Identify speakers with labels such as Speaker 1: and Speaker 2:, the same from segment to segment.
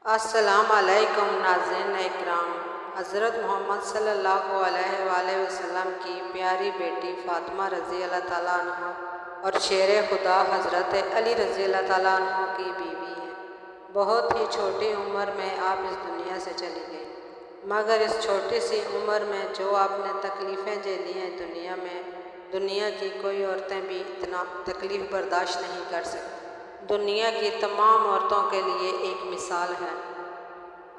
Speaker 1: السلام علیکم ناظرین اکرام۔ حضرت محمد صلی اللہ علیہ وآلہ وسلم کی پیاری بیٹی فاطمہ رضی اللہ تعالیٰ عنہ اور شیر خدا حضرت علی رضی اللہ تعالیٰ عنہ کی بیوی ہیں۔ بہت ہی چھوٹی عمر میں آپ اس دنیا سے چلی گئی، مگر اس چھوٹی سی عمر میں جو آپ نے تکلیفیں جھیلی ہیں دنیا کی کوئی عورتیں بھی اتنا تکلیف برداشت نہیں کر سکتی۔ دنیا کی تمام عورتوں کے لیے ایک مثال ہے۔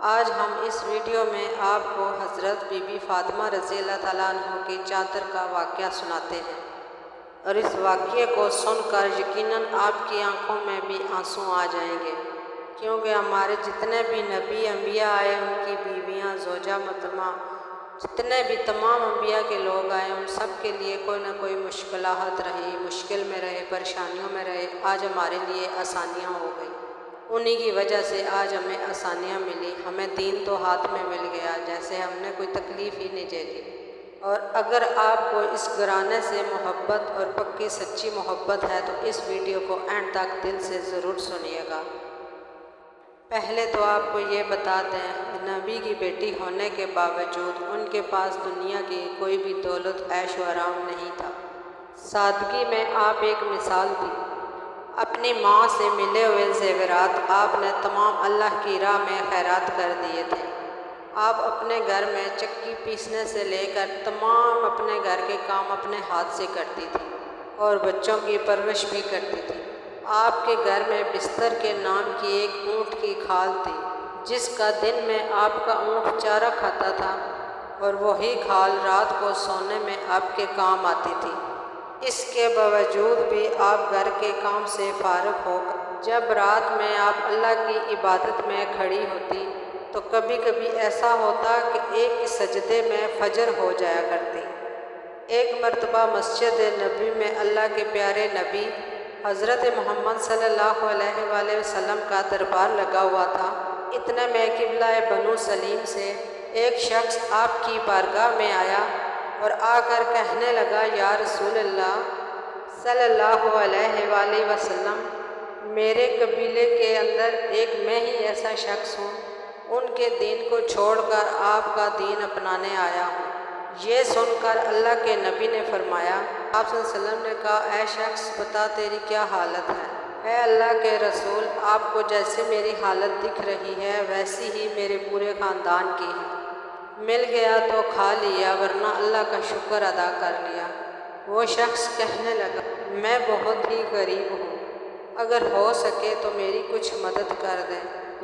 Speaker 1: آج ہم اس ویڈیو میں آپ کو حضرت بی بی فاطمہ رضی اللہ تعالیٰ عنہ کی چادر کا واقعہ سناتے ہیں، اور اس واقعے کو سن کر یقیناً آپ کی آنکھوں میں بھی آنسو آ جائیں گے، کیونکہ ہمارے جتنے بھی نبی انبیاء آئے، ان کی بیویاں، زوجہ محترمہ، جتنے بھی تمام انبیاء کے لوگ آئے، ان سب کے لیے کوئی نہ کوئی مشکلات رہی، مشکل میں رہے، پریشانیوں میں رہے۔ آج ہمارے لیے آسانیاں ہو گئی، انہی کی وجہ سے آج ہمیں آسانیاں ملی، ہمیں دین تو ہاتھ میں مل گیا، جیسے ہم نے کوئی تکلیف ہی نہیں جھیلی۔ اور اگر آپ کو اس گھرانے سے محبت اور پکی سچی محبت ہے تو اس ویڈیو کو اینڈ تک دل سے ضرور سنیے گا۔ پہلے تو آپ کو یہ بتا دیں، نبی کی بیٹی ہونے کے باوجود ان کے پاس دنیا کی کوئی بھی دولت، عیش و آرام نہیں تھا۔ سادگی میں آپ ایک مثال تھی۔ اپنی ماں سے ملے ہوئے زیورات آپ نے تمام اللہ کی راہ میں خیرات کر دیے تھے۔ آپ اپنے گھر میں چکی پیسنے سے لے کر تمام اپنے گھر کے کام اپنے ہاتھ سے کرتی تھی، اور بچوں کی پرورش بھی کرتی تھی۔ آپ کے گھر میں بستر کے نام کی ایک اونٹ کی کھال تھی، جس کا دن میں آپ کا اونٹ چارہ کھاتا تھا، اور وہی کھال رات کو سونے میں آپ کے کام آتی تھی۔ اس کے باوجود بھی آپ گھر کے کام سے فارغ ہو کر جب رات میں آپ اللہ کی عبادت میں کھڑی ہوتی تو کبھی کبھی ایسا ہوتا کہ ایک سجدے میں فجر ہو جایا کرتی۔ ایک مرتبہ مسجد نبی میں اللہ کے پیارے نبی حضرت محمد صلی اللہ علیہ وآلہ وسلم کا دربار لگا ہوا تھا۔ اتنے میں قبلہ بنو سلیم سے ایک شخص آپ کی بارگاہ میں آیا اور آ کر کہنے لگا، یا رسول اللہ صلی اللہ علیہ وآلہ وسلم، میرے قبیلے کے اندر ایک میں ہی ایسا شخص ہوں، ان کے دین کو چھوڑ کر آپ کا دین اپنانے آیا ہوں۔ یہ سن کر اللہ کے نبی نے فرمایا، آپ صلی اللہ علیہ وسلم نے کہا، اے شخص بتا تیری کیا حالت ہے؟ اے اللہ کے رسول، آپ کو جیسے میری حالت دکھ رہی ہے ویسی ہی میرے پورے خاندان کی ہے، مل گیا تو کھا لیا، ورنہ اللہ کا شکر ادا کر لیا۔ وہ شخص کہنے لگا، میں بہت ہی غریب ہوں، اگر ہو سکے تو میری کچھ مدد کر دیں۔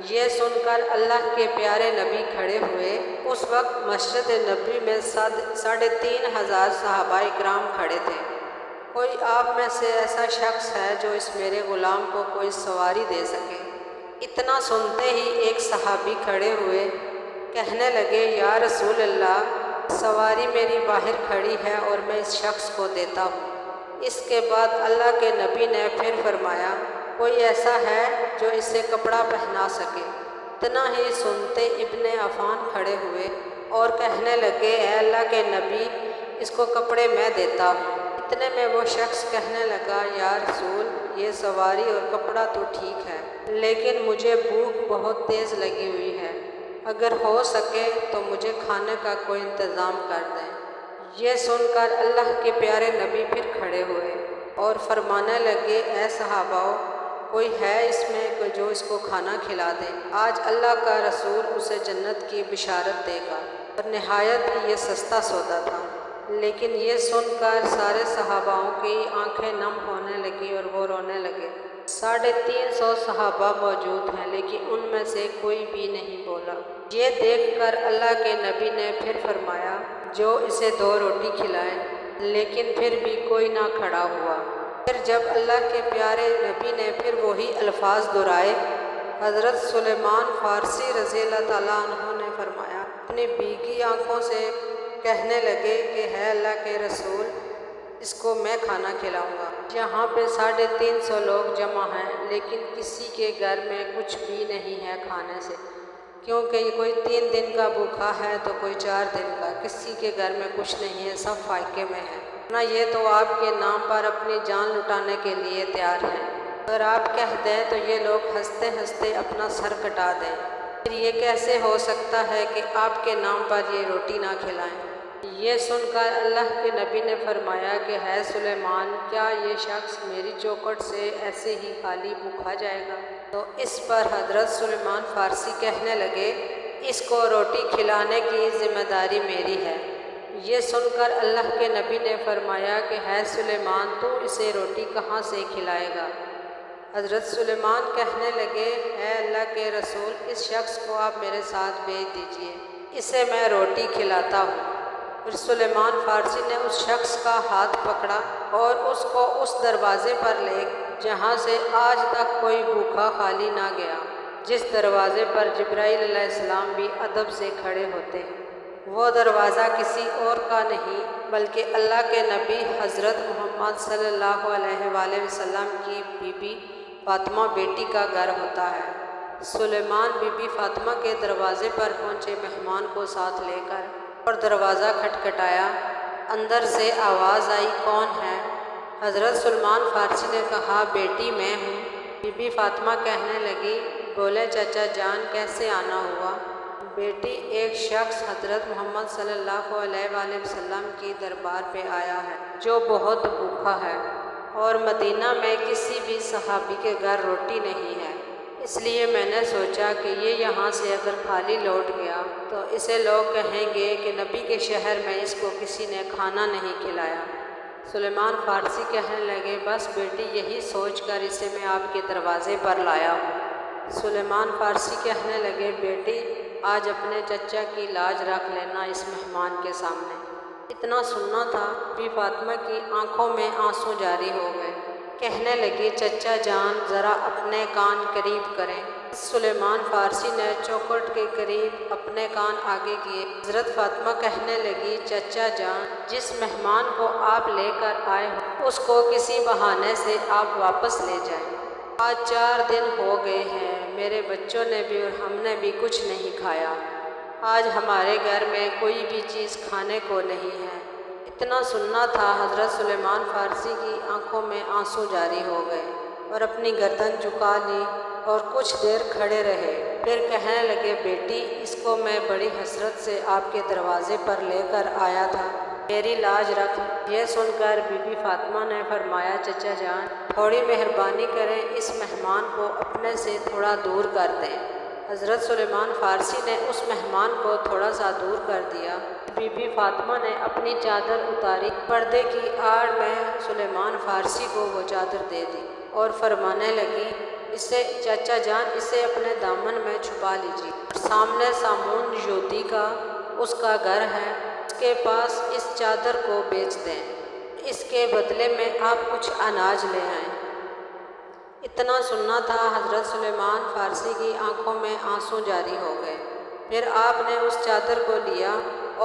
Speaker 1: یہ سن کر اللہ کے پیارے نبی کھڑے ہوئے۔ اس وقت مسجد نبی میں 3500 صحابہ اکرام کھڑے تھے۔ کوئی آپ میں سے ایسا شخص ہے جو اس میرے غلام کو کوئی سواری دے سکے؟ اتنا سنتے ہی ایک صحابی کھڑے ہوئے، کہنے لگے، یا رسول اللہ، سواری میری باہر کھڑی ہے اور میں اس شخص کو دیتا ہوں۔ اس کے بعد اللہ کے نبی نے پھر فرمایا، کوئی ایسا ہے جو اسے کپڑا پہنا سکے؟ اتنا ہی سنتے ابن عفان کھڑے ہوئے اور کہنے لگے، اے اللہ کے نبی، اس کو کپڑے میں دیتا ہوں۔ اتنے میں وہ شخص کہنے لگا، یا رسول، یہ سواری اور کپڑا تو ٹھیک ہے، لیکن مجھے بھوک بہت تیز لگی ہوئی ہے، اگر ہو سکے تو مجھے کھانے کا کوئی انتظام کر دیں۔ یہ سن کر اللہ کے پیارے نبی پھر کھڑے ہوئے اور فرمانے لگے، اے صحاباؤ، کوئی ہے اس میں جو اس کو کھانا کھلا دے؟ آج اللہ کا رسول اسے جنت کی بشارت دے گا، اور نہایت ہی یہ سستا سودا تھا۔ لیکن یہ سن کر سارے صحاباؤں کی آنکھیں نم ہونے لگی اور وہ رونے لگے۔ 350 صحابہ موجود ہیں، لیکن ان میں سے کوئی بھی نہیں بولا۔ یہ دیکھ کر اللہ کے نبی نے پھر فرمایا، جو اسے 2 روٹی کھلائیں، لیکن پھر بھی کوئی نہ کھڑا ہوا۔ پھر جب اللہ کے پیارے نبی نے پھر وہی الفاظ دہرائے، حضرت سلیمان فارسی رضی اللہ تعالیٰ عنہ نے فرمایا، اپنی بھیگی آنکھوں سے کہنے لگے کہ ہے اللہ کے رسول، اس کو میں کھانا کھلاؤں گا۔ یہاں پہ 350 لوگ جمع ہیں، لیکن کسی کے گھر میں کچھ بھی نہیں ہے کھانے سے، کیونکہ یہ کوئی 3 دن کا بھوکا ہے تو کوئی 4 دن کا، کسی کے گھر میں کچھ نہیں ہے، سب فائقے میں ہے، ورنہ یہ تو آپ کے نام پر اپنی جان لٹانے کے لیے تیار ہیں۔ اگر آپ کہہ دیں تو یہ لوگ ہنستے ہنستے اپنا سر کٹا دیں۔ پھر یہ کیسے ہو سکتا ہے کہ آپ کے نام پر یہ روٹی نہ کھلائیں؟ یہ سن کر اللہ کے نبی نے فرمایا کہ ہے سلیمان، کیا یہ شخص میری چوکھٹ سے ایسے ہی خالی بھوکا جائے گا؟ تو اس پر حضرت سلیمان فارسی کہنے لگے، اس کو روٹی کھلانے کی ذمہ داری میری ہے۔ یہ سن کر اللہ کے نبی نے فرمایا کہ ہے سلیمان، تو اسے روٹی کہاں سے کھلائے گا؟ حضرت سلیمان کہنے لگے، اے اللہ کے رسول، اس شخص کو آپ میرے ساتھ بھیج دیجیے، اسے میں روٹی کھلاتا ہوں۔ پھر سلیمان فارسی نے اس شخص کا ہاتھ پکڑا اور اس کو اس دروازے پر لے گئے جہاں سے آج تک کوئی بھوکا خالی نہ گیا، جس دروازے پر جبرائیل علیہ السلام بھی ادب سے کھڑے ہوتے ہیں۔ وہ دروازہ کسی اور کا نہیں بلکہ اللہ کے نبی حضرت محمد صلی اللہ علیہ وآلہ وسلم کی بی بی فاطمہ بیٹی کا گھر ہوتا ہے۔ سلیمان بی بی فاطمہ کے دروازے پر پہنچے مہمان کو ساتھ لے کر اور دروازہ کھٹکھٹایا۔ اندر سے آواز آئی، کون ہے؟ حضرت سلیمان فارسی نے کہا، بیٹی میں ہوں۔ بی بی فاطمہ کہنے لگی، بولے چچا جان، کیسے آنا ہوا؟ بیٹی، ایک شخص حضرت محمد صلی اللہ علیہ وآلہ وسلم کی دربار پہ آیا ہے جو بہت بھوکا ہے، اور مدینہ میں کسی بھی صحابی کے گھر روٹی نہیں ہے، اس لیے میں نے سوچا کہ یہ یہاں سے اگر خالی لوٹ گیا تو اسے لوگ کہیں گے کہ نبی کے شہر میں اس کو کسی نے کھانا نہیں کھلایا۔ سلیمان فارسی کہنے لگے، بس بیٹی، یہی سوچ کر اسے میں آپ کے دروازے پر لایا ہوں۔ سلیمان فارسی کہنے لگے، بیٹی، آج اپنے چچا کی لاج رکھ لینا اس مہمان کے سامنے۔ اتنا سننا تھا، بی فاطمہ کی آنکھوں میں آنسو جاری ہو گئے۔ کہنے لگی، چچا جان، ذرا اپنے کان قریب کریں۔ سلیمان فارسی نے چوکھٹ کے قریب اپنے کان آگے کیے۔ حضرت فاطمہ کہنے لگی، چچا جان، جس مہمان کو آپ لے کر آئے ہو اس کو کسی بہانے سے آپ واپس لے جائیں۔ آج 4 دن ہو گئے ہیں، میرے بچوں نے بھی اور ہم نے بھی کچھ نہیں کھایا۔ آج ہمارے گھر میں کوئی بھی چیز کھانے کو نہیں ہے۔ اتنا سننا تھا، حضرت سلیمان فارسی کی آنکھوں میں آنسو جاری ہو گئے اور اپنی گردن جھکا لی اور کچھ دیر کھڑے رہے۔ پھر کہنے لگے، بیٹی، اس کو میں بڑی حسرت سے آپ کے دروازے پر لے کر آیا تھا، میری لاج رکھ۔ یہ سن کر بی بی فاطمہ نے فرمایا، چچا جان، تھوڑی مہربانی کریں، اس مہمان کو اپنے سے تھوڑا دور کر دیں۔ حضرت سلیمان فارسی نے اس مہمان کو تھوڑا سا دور کر دیا۔ بی بی فاطمہ نے اپنی چادر اتاری، پردے کی آڑ میں سلیمان فارسی کو وہ چادر دے دی اور فرمانے لگی، اسے چچا جان، اسے اپنے دامن میں چھپا لیجیے۔ سامنے سامون یہودی کا اس کا گھر ہے، اس کے پاس اس چادر کو بیچ دیں، اس کے بدلے میں آپ کچھ اناج لے آئیں۔ اتنا سننا تھا، حضرت سلیمان فارسی کی آنکھوں میں آنسو جاری ہو گئے۔ پھر آپ نے اس چادر کو لیا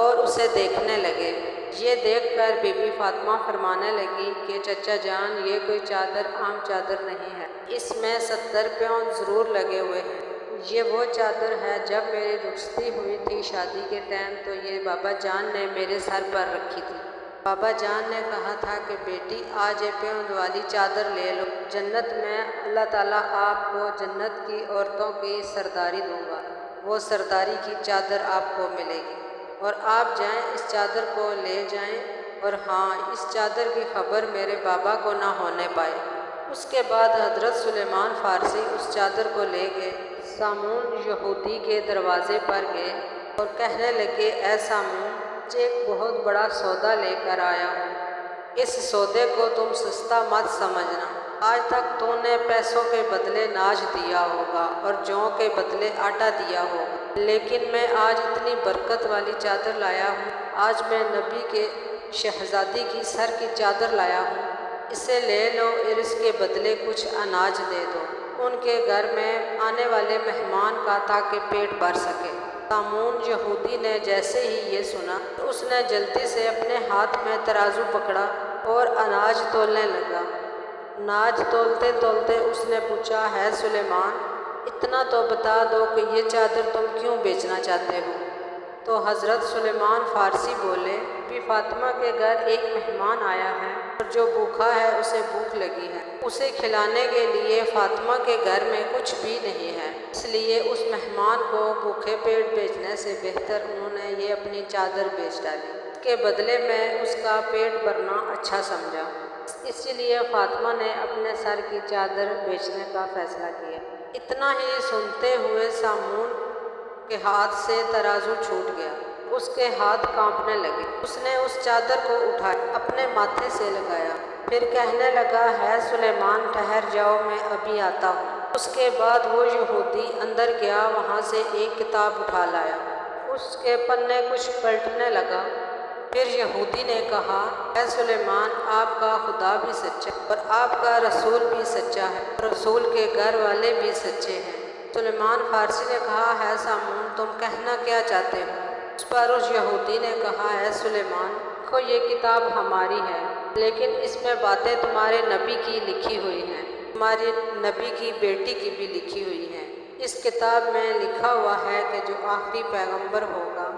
Speaker 1: اور اسے دیکھنے لگے۔ یہ دیکھ کر بی بی فاطمہ فرمانے لگی کہ چچا جان، یہ کوئی چادر عام چادر نہیں ہے، اس میں 70 پیون ضرور لگے ہوئے ہیں۔ یہ وہ چادر ہے جب میری رخصتی ہوئی تھی شادی کے ٹائم تو یہ بابا جان نے میرے سر پر رکھی تھی۔ بابا جان نے کہا تھا کہ بیٹی، آج یہ پیوند والی چادر لے لو، جنت میں اللہ تعالیٰ آپ کو جنت کی عورتوں کی سرداری دوں گا، وہ سرداری کی چادر آپ کو ملے گی، اور آپ جائیں اس چادر کو لے جائیں، اور ہاں، اس چادر کی خبر میرے بابا کو نہ ہونے پائے۔ اس کے بعد حضرت سلیمان فارسی اس چادر کو لے گئے، سامون یہودی کے دروازے پر گئے اور کہنے لگے، اے سامون، ایک بہت بڑا سودا لے کر آیا ہوں، اس سودے کو تم سستا مت سمجھنا۔ آج تک تو نے پیسوں کے بدلے ناج دیا ہوگا اور جوں کے بدلے آٹا دیا ہوگا، لیکن میں آج اتنی برکت والی چادر لایا ہوں، آج میں نبی کے شہزادی کی سر کی چادر لایا ہوں، اسے لے لو اور اس کے بدلے کچھ اناج دے دو ان کے گھر میں آنے والے مہمان کا، تاکہ پیٹ بھر سکے۔ سامون یہودی نے جیسے ہی یہ سنا، اس نے جلدی سے اپنے ہاتھ میں ترازو پکڑا اور اناج تولنے لگا۔ اناج تولتے تولتے اس نے پوچھا، ہے سلیمان، اتنا تو بتا دو کہ یہ چادر تم کیوں بیچنا چاہتے ہو؟ تو حضرت سلیمان فارسی بولے، بی فاطمہ کے گھر ایک مہمان آیا ہے اور جو بھوکا ہے اسے بھوک لگی ہے، اسے کھلانے کے لیے فاطمہ کے گھر میں کچھ بھی نہیں ہے، اس لیے اس مہمان کو بھوکے پیٹ بھیجنے سے بہتر انہوں نے یہ اپنی چادر بیچ ڈالی، اس کے بدلے میں اس کا پیٹ بھرنا اچھا سمجھا، اسی لیے فاطمہ نے اپنے سر کی چادر بیچنے کا فیصلہ کیا۔ اتنا ہی سنتے ہوئے سامون کے ہاتھ سے ترازو چھوٹ گیا، اس کے ہاتھ کانپنے لگے، اس نے اس چادر کو اٹھایا، اپنے ماتھے سے لگایا، پھر کہنے لگا، ہے سلیمان ٹھہر جاؤ، میں ابھی آتا ہوں۔ اس کے بعد وہ یہودی اندر گیا، وہاں سے ایک کتاب اٹھا لایا، اس کے پنے کچھ پلٹنے لگا، پھر یہودی نے کہا، اے سلیمان، آپ کا خدا بھی سچا ہے اور آپ کا رسول بھی سچا ہے، رسول کے گھر والے بھی سچے ہیں۔ سلیمان فارسی نے کہا، ہے سامون، تم کہنا کیا چاہتے ہو؟ اس پر اس یہودی نے کہا، ہے سلیمان، دیکھو یہ کتاب ہماری ہے، لیکن اس میں باتیں تمہارے نبی کی لکھی ہوئی ہیں، تمہاری نبی کی بیٹی کی بھی لکھی ہوئی ہیں۔ اس کتاب میں لکھا ہوا ہے کہ جو آخری پیغمبر ہوگا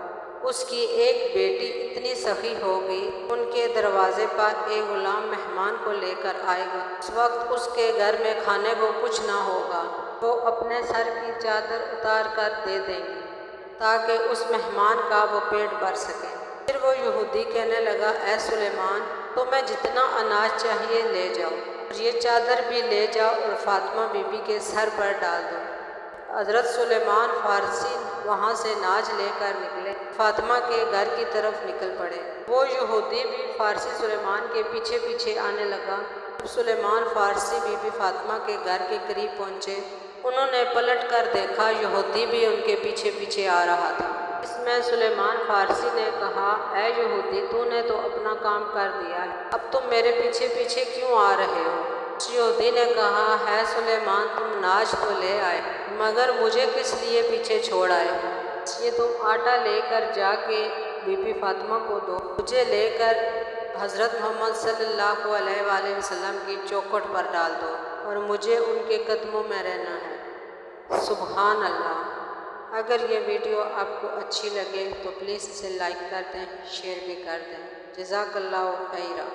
Speaker 1: اس کی ایک بیٹی اتنی سخی ہوگی، ان کے دروازے پر ایک غلام مہمان کو لے کر آئے گا، اس وقت اس کے گھر میں کھانے کو کچھ نہ ہوگا، وہ اپنے سر کی چادر اتار کر دے دیں گی تاکہ اس مہمان کا وہ پیٹ بھر سکے۔ پھر وہ یہودی کہنے لگا، اے سلیمان، تمہیں جتنا اناج چاہیے لے جاؤ اور یہ چادر بھی لے جاؤ اور فاطمہ بی بی کے سر پر ڈال دو۔ حضرت سلیمان فارسی وہاں سے ناج لے کر نکلے، فاطمہ کے گھر کی طرف نکل پڑے۔ وہ یہودی بھی فارسی سلیمان کے پیچھے پیچھے آنے لگا۔ جب سلیمان فارسی بی بی فاطمہ کے گھر کے قریب پہنچے، انہوں نے پلٹ کر دیکھا، یہودی بھی ان کے پیچھے پیچھے آ رہا تھا۔ اس میں سلیمان فارسی نے کہا، اے یہودی، تو نے تو اپنا کام کر دیا ہے، اب تم میرے پیچھے پیچھے کیوں آ رہے ہو؟ اس یہودی نے کہا، ہے سلیمان، تم ناج تو لے آئے مگر مجھے کس لیے پیچھے چھوڑ آئے ہو؟ یہ تم آٹا لے کر جا کے بی بی فاطمہ کو دو، مجھے لے کر حضرت محمد صلی اللہ علیہ وآلہ وسلم کی چوکھٹ پر ڈال دو اور مجھے ان کے قدموں میں رہنا ہے۔ سبحان اللہ۔ اگر یہ ویڈیو آپ کو اچھی لگے تو پلیز اسے لائک کر دیں، شیئر بھی کر دیں۔ جزاک اللہ خیرہ۔